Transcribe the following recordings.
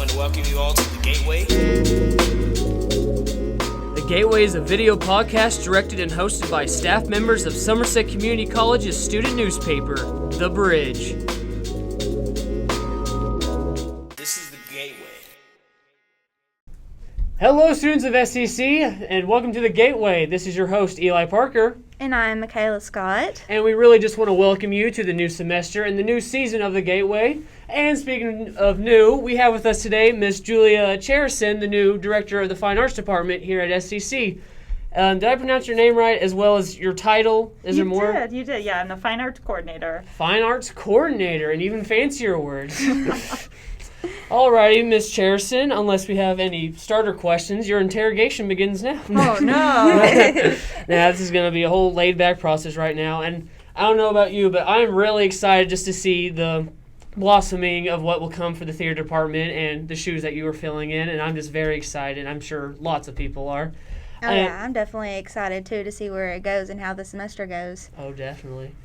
want to welcome you all to The Gateway. The Gateway is a video podcast directed and hosted by staff members of Somerset Community College's student newspaper, The Bridge. This is The Gateway. Hello, students of SCC, and welcome to The Gateway. This is your host, Eli Parker. And I'm Michaela Scott. And we really just want to welcome you to the new semester and the new season of The Gateway. And speaking of new, we have with us today Miss Julia Chereson, the new director of the Fine Arts Department here at SCC. Did I pronounce your name right, as well as your title? Is there more? You did, yeah. I'm the Fine Arts Coordinator. Fine Arts Coordinator, an even fancier word. Alrighty, Miss Chereson, unless we have any starter questions, your interrogation begins now. Oh, no. Now, this is going to be a whole laid-back process right now, and I don't know about you, but I'm really excited just to see the blossoming of what will come for the theater department and the shoes that you are filling in, and I'm just very excited. I'm sure lots of people are. Oh, yeah, I'm definitely excited, too, to see where it goes and how the semester goes. Oh, definitely.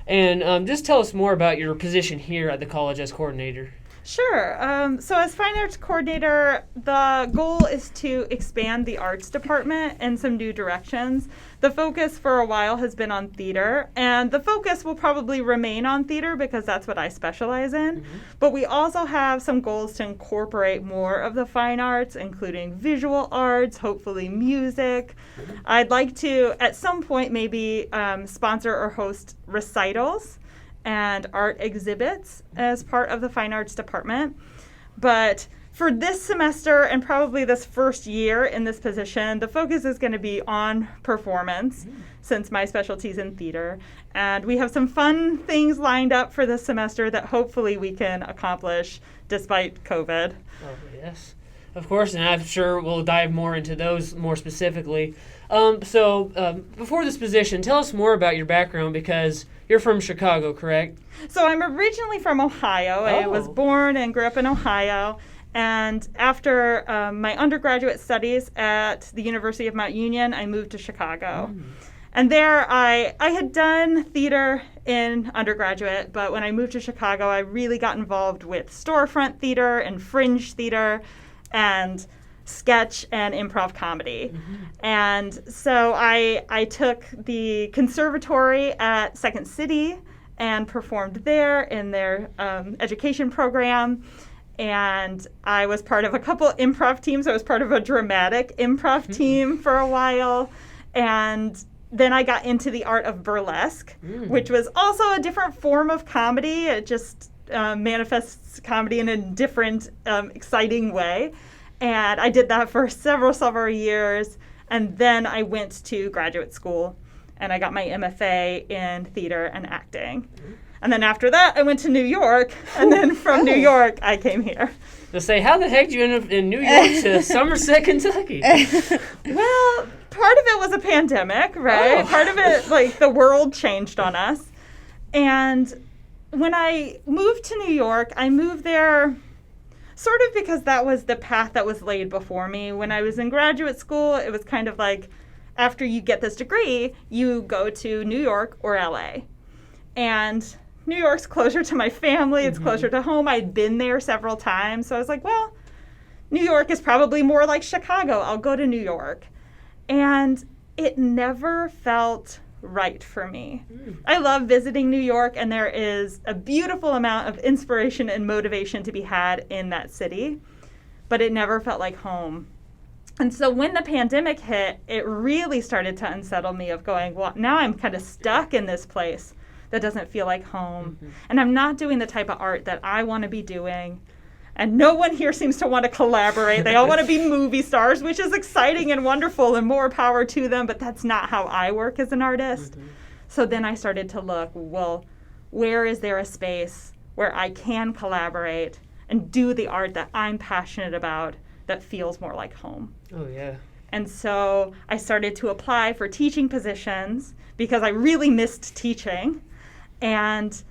And just tell us more about your position here at the college as coordinator. Sure. So as Fine Arts Coordinator, the goal is to expand the arts department in some new directions. The focus for a while has been on theater, and the focus will probably remain on theater because that's what I specialize in. Mm-hmm. But we also have some goals to incorporate more of the fine arts, including visual arts, hopefully music. Mm-hmm. I'd like to, at some point, maybe sponsor or host recitals and art exhibits as part of the fine arts department. But for this semester and probably this first year in this position, the focus is going to be on performance since my specialty is in theater. And we have some fun things lined up for this semester that hopefully we can accomplish despite COVID. Oh, yes. Of course, and I'm sure we'll dive more into those more specifically. Before this position, tell us more about your background because you're from Chicago, correct? So I'm originally from Ohio. I was born and grew up in Ohio. And after my undergraduate studies at the University of Mount Union, I moved to Chicago. And there I had done theater in undergraduate, but when I moved to Chicago, I really got involved with storefront theater and fringe theater and sketch and improv comedy. And so I took the conservatory at Second City and performed there in their education program. And I was part of a couple improv teams. I was part of a dramatic improv team for a while. And then I got into the art of burlesque, which was also a different form of comedy. It just manifests comedy in a different, exciting way. And I did that for several years. And then I went to graduate school and I got my MFA in theater and acting. And then after that, I went to New York. And then from New York, I came here. To say, how the heck did you end up in New York to Somerset, Kentucky? Well, part of it was a pandemic, right? Part of it, like, the world changed on us. And when I moved to New York, I moved there sort of because that was the path that was laid before me. When I was in graduate school, it was kind of like, after you get this degree, you go to New York or LA. And New York's closer to my family. It's closer to home. I'd been there several times. So I was like, well, New York is probably more like Chicago. I'll go to New York. And it never felt right for me. I love visiting New York, and there is a beautiful amount of inspiration and motivation to be had in that city, but it never felt like home. And so when the pandemic hit, it really started to unsettle me of going, well, now I'm kind of stuck in this place that doesn't feel like home. And I'm not doing the type of art that I want to be doing. And no one here seems to want to collaborate. They all want to be movie stars, which is exciting and wonderful and more power to them, but that's not how I work as an artist. So then I started to look, well, where is there a space where I can collaborate and do the art that I'm passionate about that feels more like home? Oh, yeah. And so I started to apply for teaching positions because I really missed teaching. And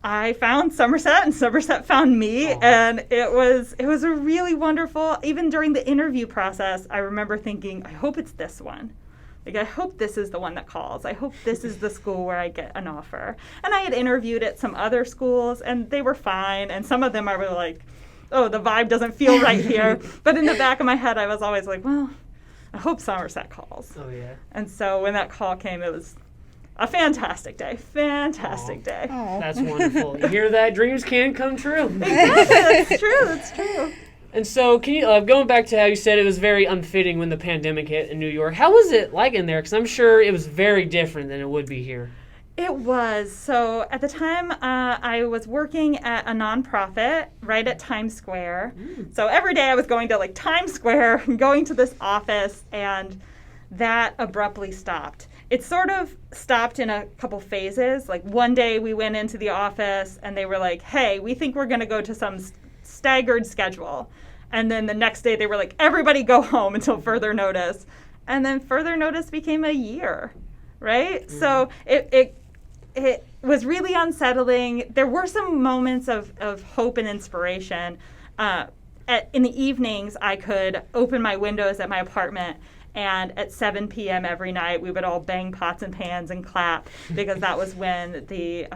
I found Somerset, and Somerset found me, and it was a really wonderful, even during the interview process, I remember thinking, I hope it's this one. Like, I hope this is the one that calls. I hope this is the school where I get an offer. And I had interviewed at some other schools, and they were fine, and some of them I was like, oh, the vibe doesn't feel right here. But in the back of my head, I was always like, well, I hope Somerset calls. Oh, yeah. And so when that call came, it was a fantastic day. Fantastic day. Oh. That's wonderful. You hear that? Dreams can come true. Exactly. That's true. And so, can you going back to how you said it was very unfitting when the pandemic hit in New York? How was it like in there? Because I'm sure it was very different than it would be here. It was. So at the time, I was working at a nonprofit right at Times Square. So every day I was going to like Times Square and going to this office, and that abruptly stopped. It sort of stopped in a couple phases. Like one day we went into the office and they were like, hey, we think we're going to go to some staggered schedule. And then the next day they were like, everybody go home until further notice. And then further notice became a year, right? Mm-hmm. So it was really unsettling. There were some moments of hope and inspiration. In the evenings, I could open my windows at my apartment, and at 7 p.m. every night, we would all bang pots and pans and clap, because that was when the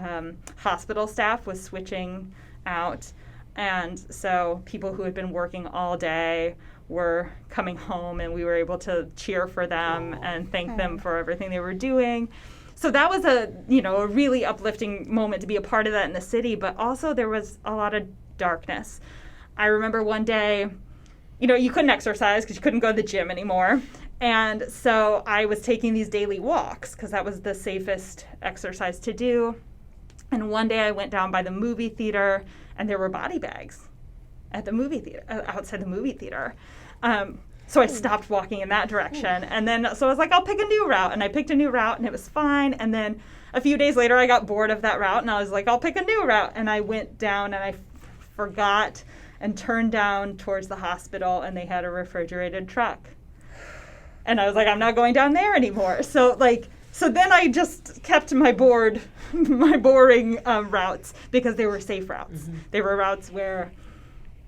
hospital staff was switching out. And so people who had been working all day were coming home, and we were able to cheer for them and thank them for everything they were doing. So that was a really uplifting moment to be a part of that in the city, but also there was a lot of darkness. I remember one day, you couldn't exercise because you couldn't go to the gym anymore. And so I was taking these daily walks because that was the safest exercise to do. And one day I went down by the movie theater, and there were body bags at the movie theater, outside the movie theater. So I stopped walking in that direction. And then, so I was like, I'll pick a new route. And I picked a new route, and it was fine. And then a few days later, I got bored of that route, and I was like, I'll pick a new route. And I went down, and I forgot and turned down towards the hospital, and they had a refrigerated truck. And I was like, I'm not going down there anymore. So then I just kept my boring routes, because they were safe routes. Mm-hmm. They were routes where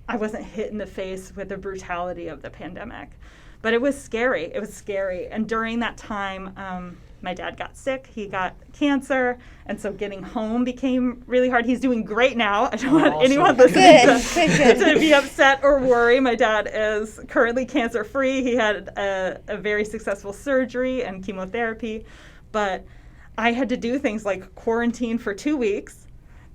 I wasn't hit in the face with the brutality of the pandemic. But it was scary. It was scary. And during that time, my dad got sick. He got cancer. And so getting home became really hard. He's doing great now. I don't want anyone listening to be upset or worry. My dad is currently cancer-free. He had a very successful surgery and chemotherapy. But I had to do things like quarantine for 2 weeks,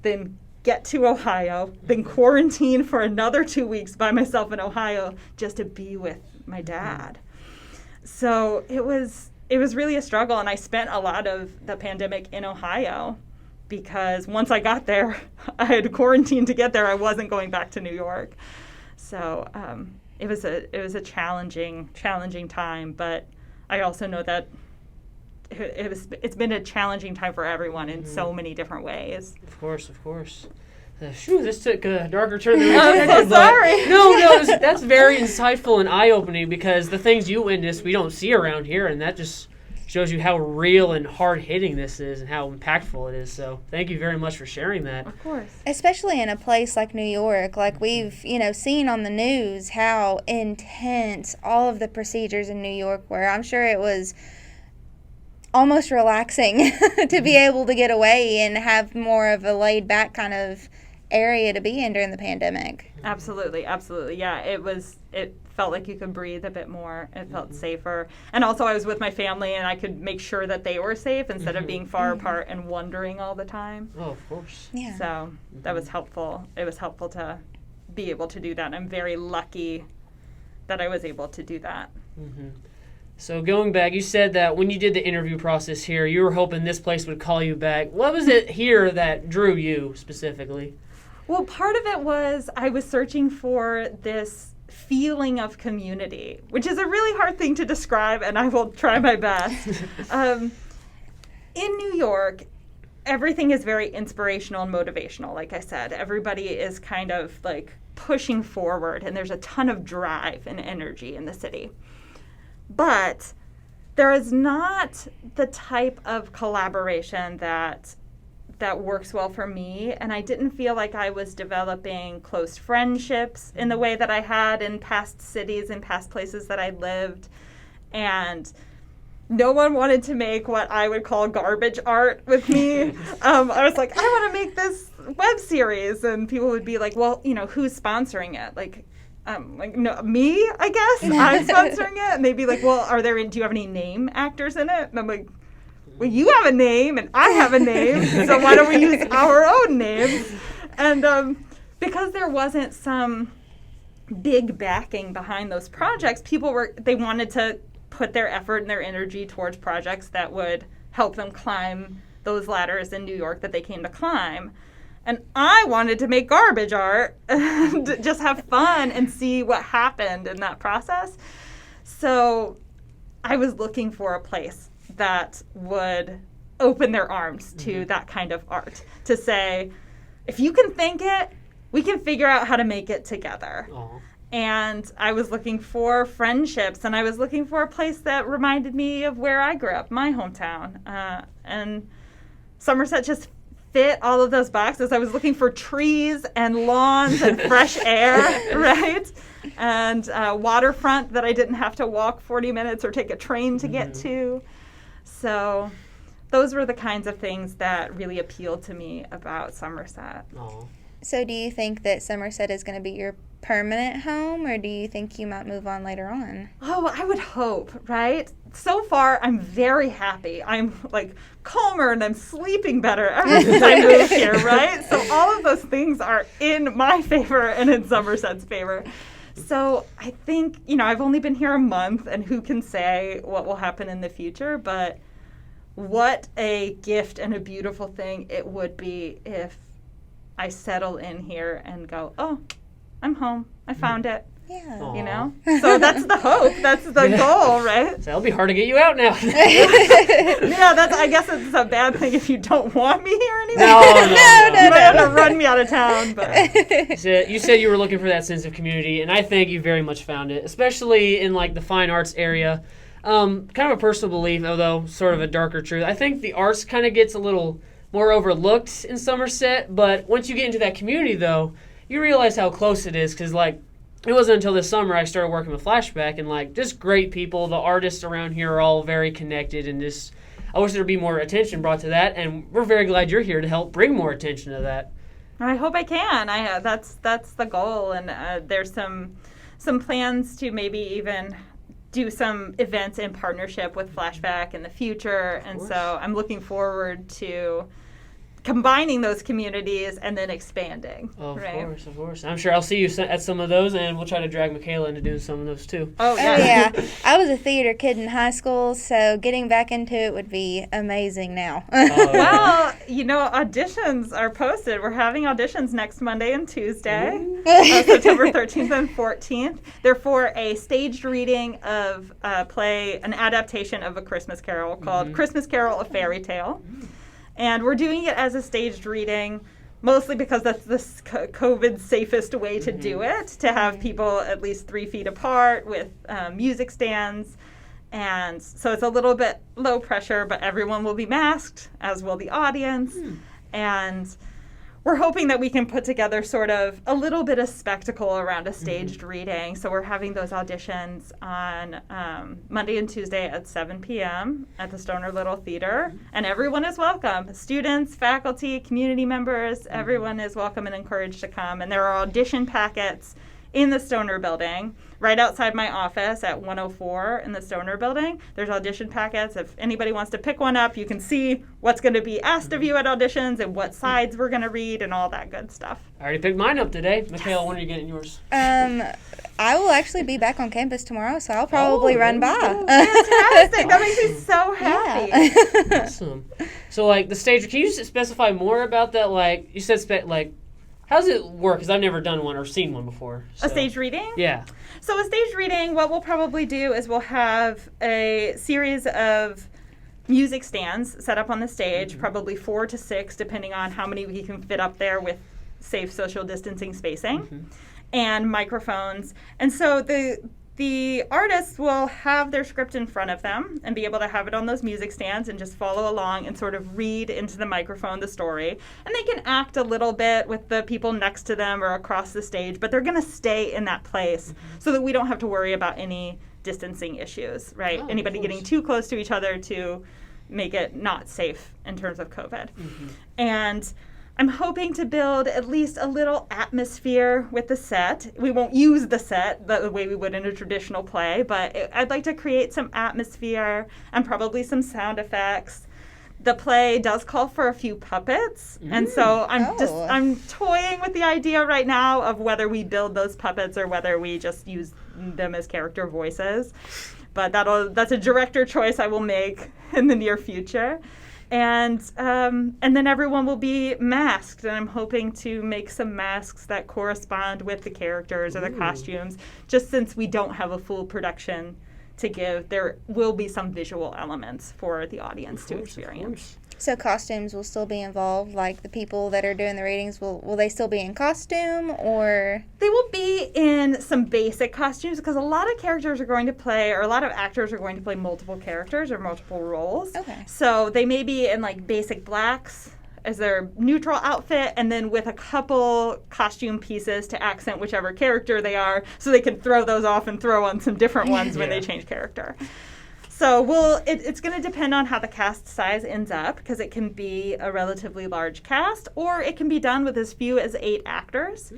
then get to Ohio, then quarantine for another 2 weeks by myself in Ohio just to be with my dad. So it was really a struggle, and I spent a lot of the pandemic in Ohio, because once I got there, I had quarantined to get there. I wasn't going back to New York. So it was a challenging time, but I also know that it's been a challenging time for everyone in so many different ways. Of course. This took a darker turn than we expected. I'm so sorry. No, that's very insightful and eye-opening, because the things you witnessed we don't see around here, and that just shows you how real and hard-hitting this is and how impactful it is. So thank you very much for sharing that. Of course. Especially in a place like New York, like we've, seen on the news how intense all of the procedures in New York were. I'm sure it was almost relaxing to be able to get away and have more of a laid-back kind of area to be in during the pandemic. Absolutely. Yeah, it felt like you could breathe a bit more. It felt safer. And also I was with my family, and I could make sure that they were safe instead of being far apart and wondering all the time. Oh, of course. Yeah. So that was helpful. It was helpful to be able to do that. And I'm very lucky that I was able to do that. Mm-hmm. So going back, you said that when you did the interview process here, you were hoping this place would call you back. What was it here that drew you specifically? Well, part of it was I was searching for this feeling of community, which is a really hard thing to describe, and I will try my best. In New York, everything is very inspirational and motivational, like I said. Everybody is kind of like pushing forward, and there's a ton of drive and energy in the city. But there is not the type of collaboration that works well for me, and I didn't feel like I was developing close friendships in the way that I had in past cities and past places that I lived. And no one wanted to make what I would call garbage art with me. I was like, I want to make this web series, and people would be like, well, who's sponsoring it? Like, no, me, I guess. I'm sponsoring it. And they'd be like, well, do you have any name actors in it? And I'm like, well, you have a name and I have a name, so why don't we use our own names? And because there wasn't some big backing behind those projects, they wanted to put their effort and their energy towards projects that would help them climb those ladders in New York that they came to climb. And I wanted to make garbage art and just have fun and see what happened in that process. So I was looking for a place that would open their arms to that kind of art, to say, if you can think it, we can figure out how to make it together. Aww. And I was looking for friendships, and I was looking for a place that reminded me of where I grew up, my hometown. And Somerset just fit all of those boxes. I was looking for trees and lawns and fresh air, right? And waterfront that I didn't have to walk 40 minutes or take a train to get to. So those were the kinds of things that really appealed to me about Somerset. Aww. So do you think that Somerset is going to be your permanent home, or do you think you might move on later on? Oh, I would hope, right? So far, I'm very happy. I'm like calmer and I'm sleeping better ever since I moved here, right? So all of those things are in my favor and in Somerset's favor. So I think, I've only been here a month, and who can say what will happen in the future, but what a gift and a beautiful thing it would be if I settle in here and go, oh, I'm home. I found it. Yeah. Aww. So that's the hope. That's the goal, right? So it'll be hard to get you out now. Yeah, I guess it's a bad thing if you don't want me here anymore. No. You might have to run me out of town. But You said you were looking for that sense of community, and I think you very much found it, especially in like the fine arts area. Kind of a personal belief, although sort of a darker truth. I think the arts kind of gets a little more overlooked in Somerset, but once you get into that community, though, you realize how close it is, because like it wasn't until this summer I started working with Flashback, and like just great people. The artists around here are all very connected, and just I wish there'd be more attention brought to that, and we're very glad you're here to help bring more attention to that. I hope I can. That's the goal, and there's some plans to maybe even do some events in partnership with Flashback in the future, and so I'm looking forward to combining those communities and then expanding. Of right? course. I'm sure I'll see you at some of those, and we'll try to drag Michaela into doing some of those too. Oh, yeah. Oh, yeah. I was a theater kid in high school, so getting back into it would be amazing now. Well, auditions are posted. We're having auditions next Monday and Tuesday, September 13th and 14th. They're for a staged reading of a play, an adaptation of A Christmas Carol called Christmas Carol, A Fairy Tale. And we're doing it as a staged reading, mostly because that's the COVID safest way to do it, to have people at least 3 feet apart with music stands. And so it's a little bit low pressure, but everyone will be masked, as will the audience. And we're hoping that we can put together sort of a little bit of spectacle around a staged reading. So we're having those auditions on Monday and Tuesday at 7 p.m. at the Stoner Little Theater. And everyone is welcome. Students, faculty, community members, everyone is welcome and encouraged to come. And there are audition packets in the Stoner building, right outside my office at 104 in the Stoner building. There's audition packets. If anybody wants to pick one up, you can see what's going to be asked of you at auditions and what sides we're going to read and all that good stuff. I already picked mine up today. Michaela, when are you getting yours? I will actually be back on campus tomorrow, so I'll probably run by. Fantastic. That makes me so happy. Yeah. Awesome. So, like, the stage, can you just specify more about that? Like, you said, how does it work? Because I've never done one or seen one before. So. A staged reading? Yeah. So a staged reading, what we'll probably do is we'll have a series of music stands set up on the stage, probably 4 to 6, depending on how many we can fit up there with safe social distancing spacing, and microphones. And so the artists will have their script in front of them and be able to have it on those music stands and just follow along and sort of read into the microphone the story. And they can act a little bit with the people next to them or across the stage, but they're going to stay in that place so that we don't have to worry about any distancing issues, right? Oh, Anybody getting too close to each other to make it not safe in terms of COVID. And I'm hoping to build at least a little atmosphere with the set. We won't use the set the way we would in a traditional play, but I'd like to create some atmosphere and probably some sound effects. The play does call for a few puppets, and so I'm toying with the idea right now of whether we build those puppets or whether we just use them as character voices. But that's a director choice I will make in the near future. And then everyone will be masked, and I'm hoping to make some masks that correspond with the characters or the costumes. Just since we don't have a full production to give, there will be some visual elements for the audience to experience. So costumes will still be involved, like the people that are doing the readings, will they still be in costume, or? They will be in some basic costumes because a lot of characters are going to play, or a lot of actors are going to play multiple characters or multiple roles. Okay. So they may be in like basic blacks as their neutral outfit, and then with a couple costume pieces to accent whichever character they are, so they can throw those off and throw on some different ones when they change character. So it's going to depend on how the cast size ends up, because it can be a relatively large cast, or it can be done with as few as 8 actors.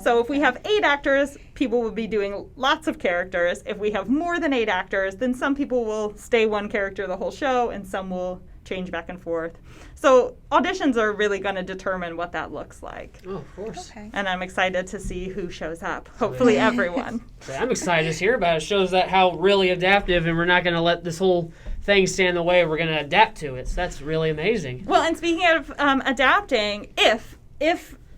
So if we have 8 actors, people will be doing lots of characters. If we have more than 8 actors, then some people will stay one character the whole show, and some will change back and forth. So auditions are really going to determine what that looks like. Oh, of course. Okay. And I'm excited to see who shows up. Hopefully everyone. I'm excited to hear about it. It shows that how really adaptive, and we're not going to let this whole thing stand in the way. We're going to adapt to it. So that's really amazing. Well, and speaking of adapting, if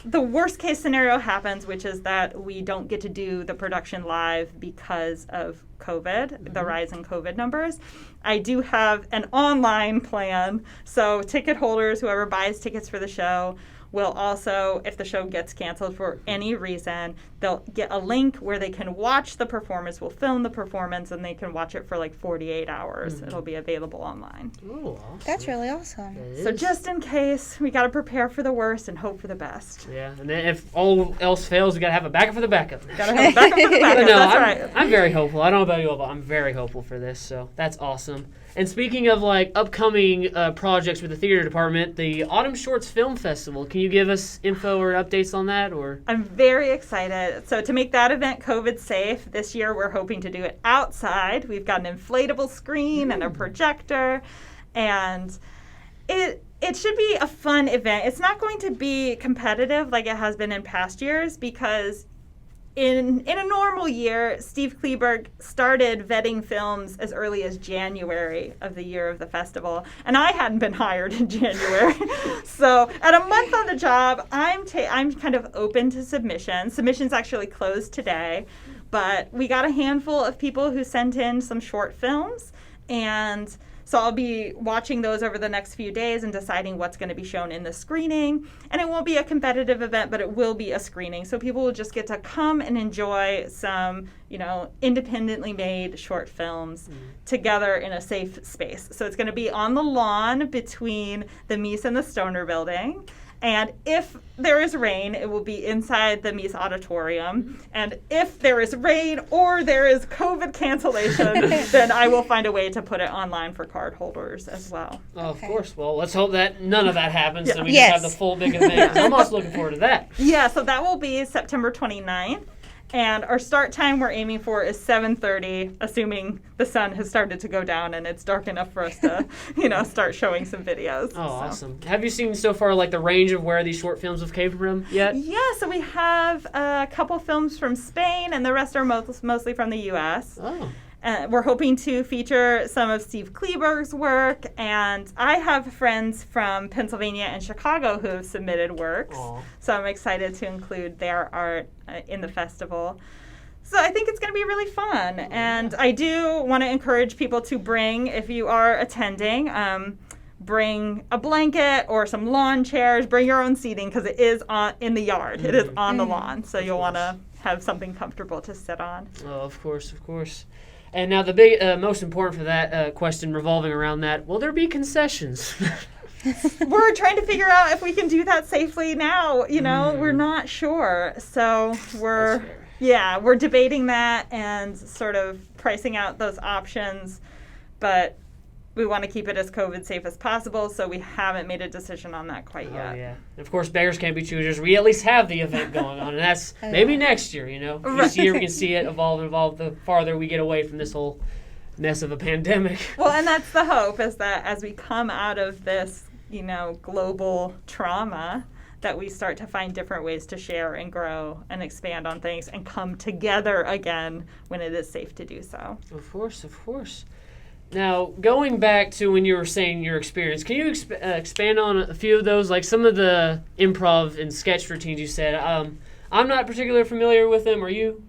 the worst case scenario happens, which is that we don't get to do the production live because of COVID, the rise in COVID numbers, I do have an online plan. So ticket holders, whoever buys tickets for the show, will also, if the show gets canceled for any reason, they'll get a link where they can watch the performance. We'll film the performance, and they can watch it for like 48 hours. It'll be available online. Oh, awesome. That's really awesome. So just in case, we got to prepare for the worst and hope for the best. Yeah, and then if all else fails, we got to have a backup for the backup. Got to have a backup for the backup. No, That's I'm, right. I'm very hopeful. I don't know about you all, but I'm very hopeful for this, so that's awesome. And speaking of like upcoming projects with the theater department, the Autumn Shorts Film Festival, can you give us info or updates on that? Or I'm very excited. So to make that event COVID safe, this year we're hoping to do it outside. We've got an inflatable screen and a projector, and it should be a fun event. It's not going to be competitive like it has been in past years, because in a normal year, Steve Kleberg started vetting films as early as January of the year of the festival, and I hadn't been hired in January. So at a month on the job, I'm kind of open to submissions. Submissions actually closed today, but we got a handful of people who sent in some short films, and so I'll be watching those over the next few days and deciding what's going to be shown in the screening. And it won't be a competitive event, but it will be a screening. So people will just get to come and enjoy some, independently made short films together in a safe space. So it's going to be on the lawn between the Mies and the Stoner building. And if there is rain, it will be inside the Mies Auditorium. And if there is rain or there is COVID cancellation, then I will find a way to put it online for card holders as well. oh, of course. Well, let's hope that none of that happens, so we Yes. just have the full big event. I'm also looking forward to that. Yeah, so that will be September 29th. And our start time we're aiming for is 7:30, assuming the sun has started to go down and it's dark enough for us to, start showing some videos. Oh, awesome. Have you seen so far like the range of where these short films have came from yet? Yeah, so we have a couple films from Spain, and the rest are mostly from the U.S. Oh. We're hoping to feature some of Steve Kleberg's work, and I have friends from Pennsylvania and Chicago who have submitted works. Aw. So I'm excited to include their art in the festival. So I think it's going to be really fun. And I do want to encourage people to bring, if you are attending, bring a blanket or some lawn chairs, bring your own seating, because it is in the yard. It is on the lawn, so you'll want to have something comfortable to sit on. Oh, of course, of course. And now the big, most important for that question revolving around that, will there be concessions? We're trying to figure out if we can do that safely now. We're not sure. So we're debating that and sort of pricing out those options. But we want to keep it as COVID safe as possible, so we haven't made a decision on that quite yet. Oh, yeah. And of course, beggars can't be choosers. We at least have the event going on, and that's maybe next year, Each year we can see it evolve the farther we get away from this whole mess of a pandemic. Well, and that's the hope, is that as we come out of this, global trauma, that we start to find different ways to share and grow and expand on things and come together again when it is safe to do so. Of course. Now, going back to when you were saying your experience, can you expand on a few of those, like some of the improv and sketch routines you said? I'm not particularly familiar with them. Are you?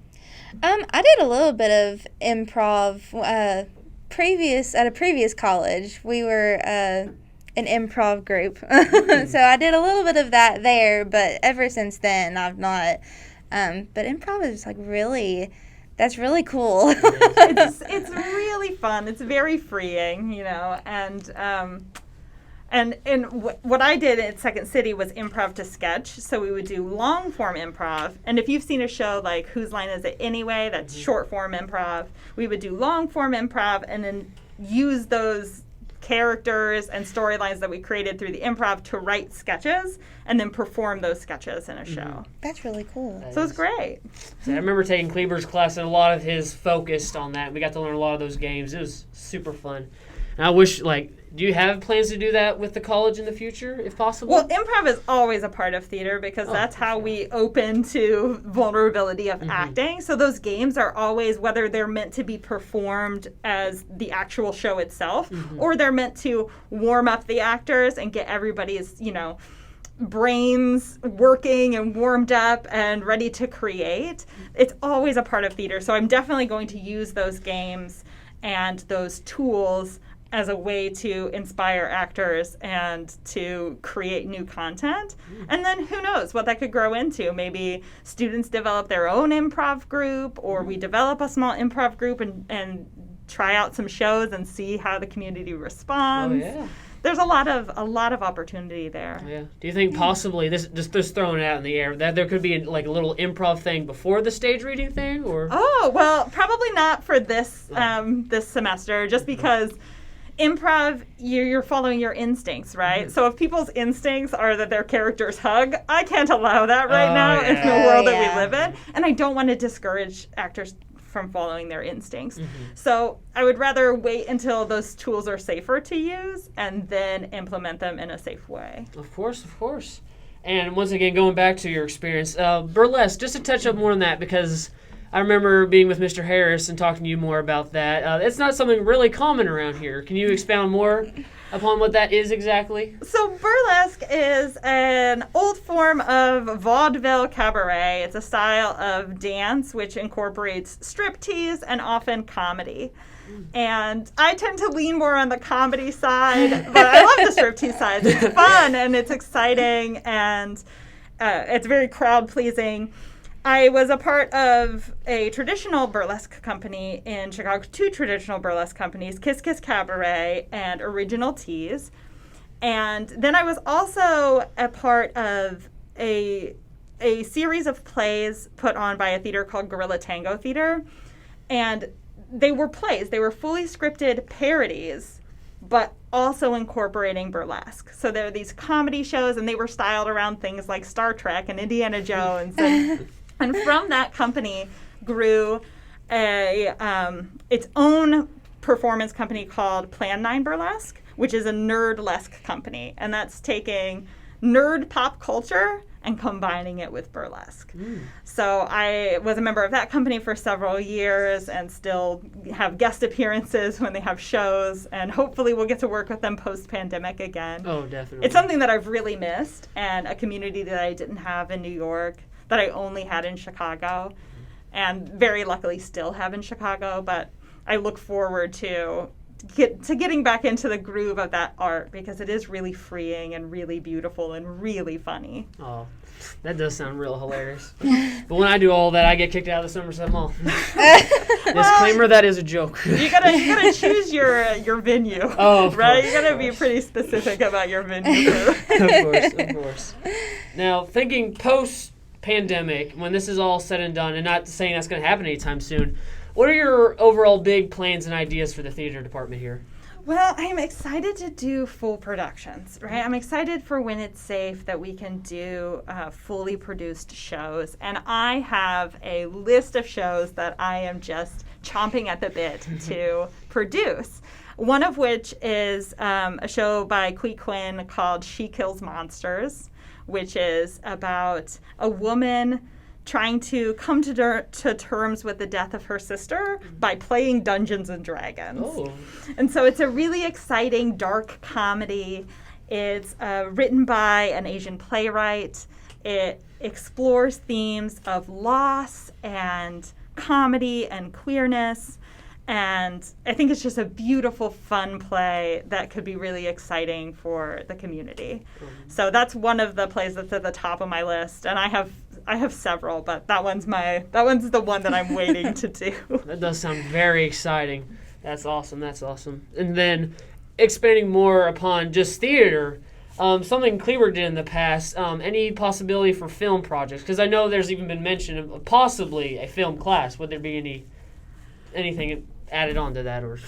I did a little bit of improv at a previous college. We were an improv group, so I did a little bit of that there. But ever since then, I've not. But improv is that's really cool. It's really fun. It's very freeing, and what I did at Second City was improv to sketch. So we would do long form improv. And if you've seen a show like Whose Line Is It Anyway, that's short form improv. We would do long form improv and then use those characters and storylines that we created through the improv to write sketches and then perform those sketches in a show. That's really cool. So it's great. So I remember taking Kleber's class, and a lot of his focused on that. We got to learn a lot of those games. It was super fun. And I wish, do you have plans to do that with the college in the future, if possible? Well, improv is always a part of theater because that's how we open to vulnerability of acting. So those games are always, whether they're meant to be performed as the actual show itself, or they're meant to warm up the actors and get everybody's, brains working and warmed up and ready to create. It's always a part of theater. So I'm definitely going to use those games and those tools as a way to inspire actors and to create new content. And then who knows what that could grow into. Maybe students develop their own improv group, or we develop a small improv group and try out some shows and see how the community responds. Oh, yeah. There's a lot of opportunity there. Yeah. Do you think possibly, this just throwing it out in the air, that there could be a little improv thing before the stage reading thing, or? Oh, well, probably not for this this semester, just because improv, you're following your instincts, right? So if people's instincts are that their characters hug, I can't allow that right now in the world that we live in. And I don't want to discourage actors from following their instincts. So I would rather wait until those tools are safer to use and then implement them in a safe way. Of course. And once again, going back to your experience, burlesque, just to touch up more on that, because I remember being with Mr. Harris and talking to you more about that. It's not something really common around here. Can you expound more upon what that is exactly? So burlesque is an old form of vaudeville cabaret. It's a style of dance which incorporates striptease and often comedy. And I tend to lean more on the comedy side, but I love the striptease side. It's fun and it's exciting and it's very crowd-pleasing. I was a part of a traditional burlesque company in Chicago, 2 traditional burlesque companies, Kiss Kiss Cabaret and Original Tease. And then I was also a part of a series of plays put on by a theater called Gorilla Tango Theater. And they were plays. They were fully scripted parodies, but also incorporating burlesque. So there are these comedy shows, and they were styled around things like Star Trek and Indiana Jones. And from that company grew its own performance company called Plan 9 Burlesque, which is a nerdlesque company. And that's taking nerd pop culture and combining it with burlesque. So I was a member of that company for several years and still have guest appearances when they have shows, and hopefully we'll get to work with them post-pandemic again. Oh, definitely. It's something that I've really missed, and a community that I didn't have in New York, that I only had in Chicago, and very luckily still have in Chicago, but I look forward to getting back into the groove of that art, because it is really freeing and really beautiful and really funny. Oh, that does sound real hilarious. But when I do all that, I get kicked out of the Somerset Mall. Disclaimer, that is a joke. You gotta choose your venue. Oh, of right? course, You gotta be pretty specific about your venue. Of course. Now, thinking post-pandemic, when this is all said and done, and not saying that's going to happen anytime soon, what are your overall big plans and ideas for the theater department here? Well, I'm excited to do full productions, right? I'm excited for when it's safe that we can do fully produced shows. And I have a list of shows that I am just chomping at the bit to produce. One of which is a show by Qui Quinn called She Kills Monsters, which is about a woman trying to come to terms with the death of her sister by playing Dungeons and Dragons. Oh. And so it's a really exciting, dark comedy. It's written by an Asian playwright. It explores themes of loss and comedy and queerness. And I think it's just a beautiful, fun play that could be really exciting for the community. So that's one of the plays that's at the top of my list. And I have several, but that one's the one that I'm waiting to do. That does sound very exciting. That's awesome. And then expanding more upon just theater, something Cleaver did in the past, any possibility for film projects? Because I know there's even been mention of possibly a film class. Would there be anything added on to that? Or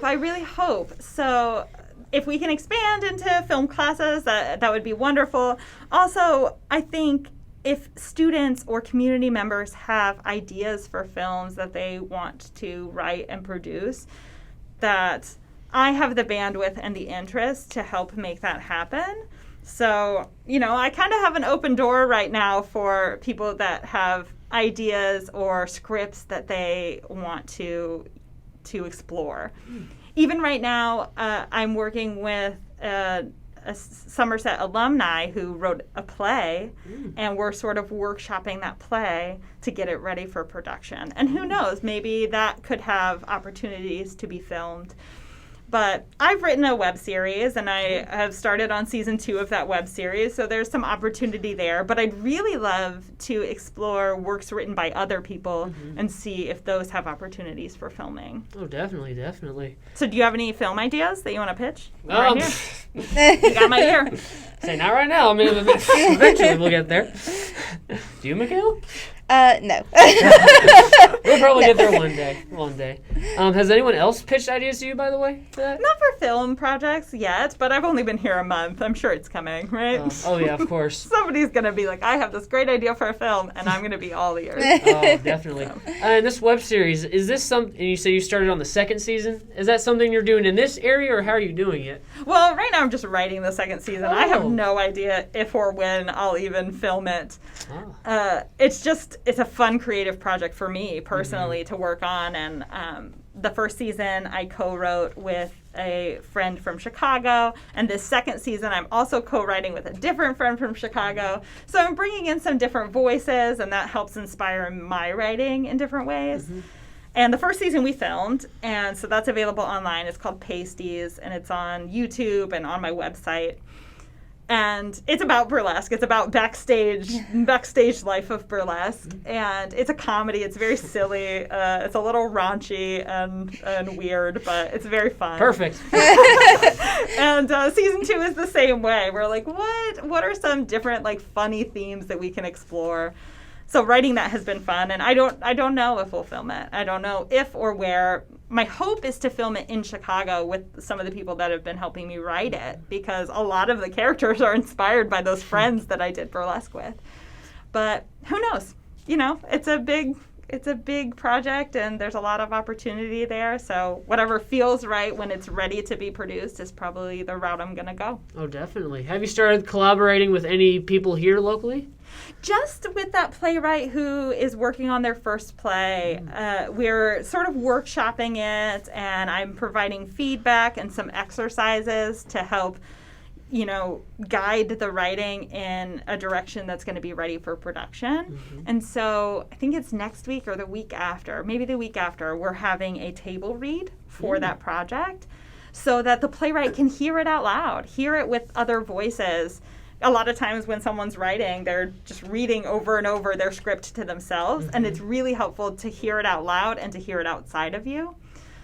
I really hope. So if we can expand into film classes, that would be wonderful. Also, I think if students or community members have ideas for films that they want to write and produce, that I have the bandwidth and the interest to help make that happen. So, I kind of have an open door right now for people that have ideas or scripts that they want to explore. Even right now, I'm working with a Somerset alumni who wrote a play, and we're sort of workshopping that play to get it ready for production. And who knows, maybe that could have opportunities to be filmed. But I've written a web series, and I have started on season 2 of that web series, so there's some opportunity there. But I'd really love to explore works written by other people and see if those have opportunities for filming. Oh, definitely. So do you have any film ideas that you want to pitch? Right here. You got my ear. Say not right now. I mean, eventually we'll get there. Do you, Michaela? No. We'll probably get there one day. Has anyone else pitched ideas to you, by the way, for that? Not for film projects yet, but I've only been here a month. I'm sure it's coming, right? Oh yeah, of course. Somebody's going to be like, I have this great idea for a film, and I'm going to be all ears. Oh, definitely. And this web series, is this something, you say you started on the second season? Is that something you're doing in this area, or how are you doing it? Well, right now I'm just writing the second season. I have Oh. no idea if or when I'll even film it. Oh. It's a fun creative project for me personally to work on, and the first season I co-wrote with a friend from Chicago, and this second season I'm also co-writing with a different friend from Chicago. So I'm bringing in some different voices, and that helps inspire my writing in different ways. And the first season we filmed, and so that's available online. It's called Pasties, and it's on YouTube and on my website. And it's about burlesque. It's about backstage life of burlesque. And it's a comedy. It's very silly. It's a little raunchy and weird, but it's very fun. Perfect. And season 2 is the same way. We're like, what are some different funny themes that we can explore? So writing that has been fun, and I don't know if we'll film it. I don't know if or where. My hope is to film it in Chicago with some of the people that have been helping me write it, because a lot of the characters are inspired by those friends that I did burlesque with. But who knows? It's a big project, and there's a lot of opportunity there. So whatever feels right when it's ready to be produced is probably the route I'm going to go. Oh, definitely. Have you started collaborating with any people here locally? Just with that playwright who is working on their first play, we're sort of workshopping it, and I'm providing feedback and some exercises to help, guide the writing in a direction that's going to be ready for production. And so I think it's next week or the week after, maybe the week after, we're having a table read for that project so that the playwright can hear it out loud, hear it with other voices. A lot of times when someone's writing, they're just reading over and over their script to themselves, and it's really helpful to hear it out loud and to hear it outside of you.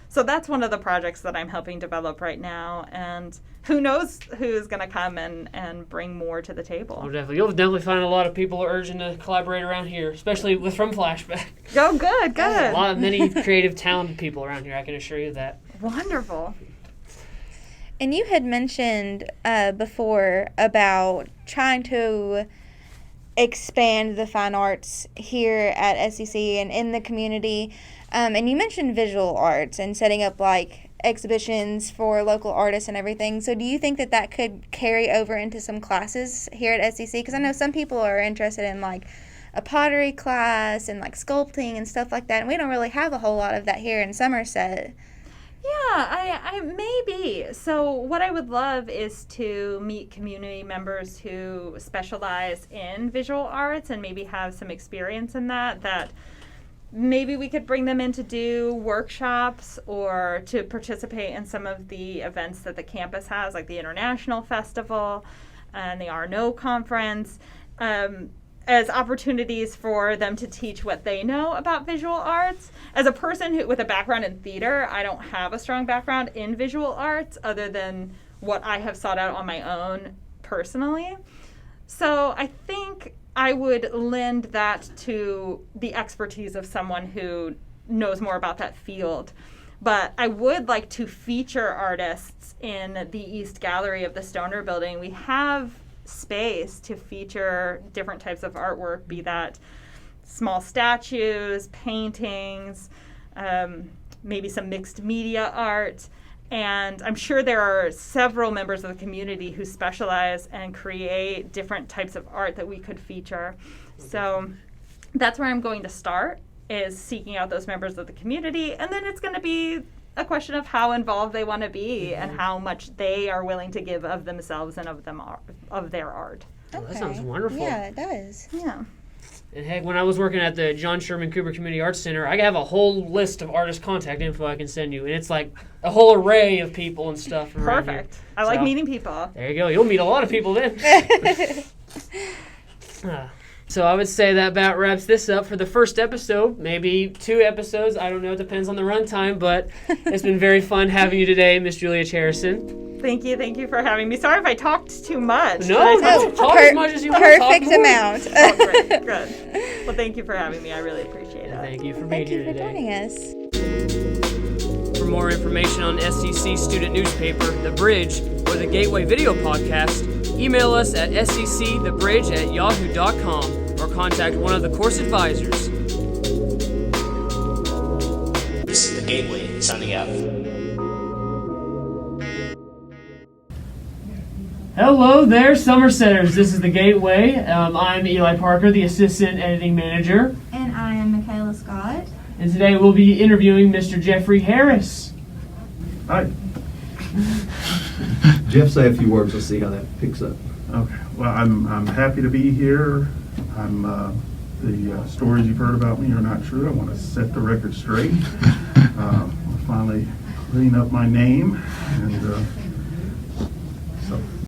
So that's one of the projects that I'm helping develop right now, and who knows who's going to come and bring more to the table. Oh, definitely. You'll definitely find a lot of people urging to collaborate around here, especially from Flashback. Oh, good. A lot of many creative, talented people around here, I can assure you that. Wonderful. And you had mentioned before about trying to expand the fine arts here at SEC and in the community. And you mentioned visual arts and setting up like exhibitions for local artists and everything. So do you think that that could carry over into some classes here at SEC? Because I know some people are interested in like a pottery class and like sculpting and stuff like that. And we don't really have a whole lot of that here in Somerset. Yeah, I maybe. So what I would love is to meet community members who specialize in visual arts and maybe have some experience in that maybe we could bring them in to do workshops or to participate in some of the events that the campus has, like the International Festival and the Arnaud Conference, as opportunities for them to teach what they know about visual arts. As a person with a background in theater, I don't have a strong background in visual arts other than what I have sought out on my own personally. So I think I would lend that to the expertise of someone who knows more about that field. But I would like to feature artists in the East Gallery of the Stoner Building. We have space to feature different types of artwork, be that small statues, paintings, maybe some mixed media art. And I'm sure there are several members of the community who specialize and create different types of art that we could feature. So that's where I'm going to start, is seeking out those members of the community. And then it's going to be a question of how involved they want to be and how much they are willing to give of themselves and of their art. Oh, that sounds wonderful. Yeah, it does. Yeah. And heck, when I was working at the John Sherman Cooper Community Arts Center, I have a whole list of artist contact info I can send you. And it's like a whole array of people and stuff around here. Perfect. I like meeting people. There you go. You'll meet a lot of people then. So I would say that about wraps this up for the first episode. Maybe 2 episodes. I don't know. It depends on the runtime. But it's been very fun having you today, Miss Julia Chereson. Thank you for having me. Sorry if I talked too much. No, talk as much as you want. Perfect amount. Oh, great, good. Well, thank you for having me. I really appreciate it. Thank you for being here today. Thank you for joining us. For more information on SEC student newspaper, The Bridge, or the Gateway Video Podcast, email us at secthebridge@yahoo.com or contact one of the course advisors. This is the Gateway, signing out. Hello there, Somersetters. This is the Gateway. I'm Eli Parker, the Assistant Editing Manager. And I am Michaela Scott. And today we'll be interviewing Mr. Jeffrey Harris. Hi. Jeff, say a few words. Let's see how that picks up. Okay. Well, I'm happy to be here. The stories you've heard about me are not true. I want to set the record straight. I'll finally clean up my name and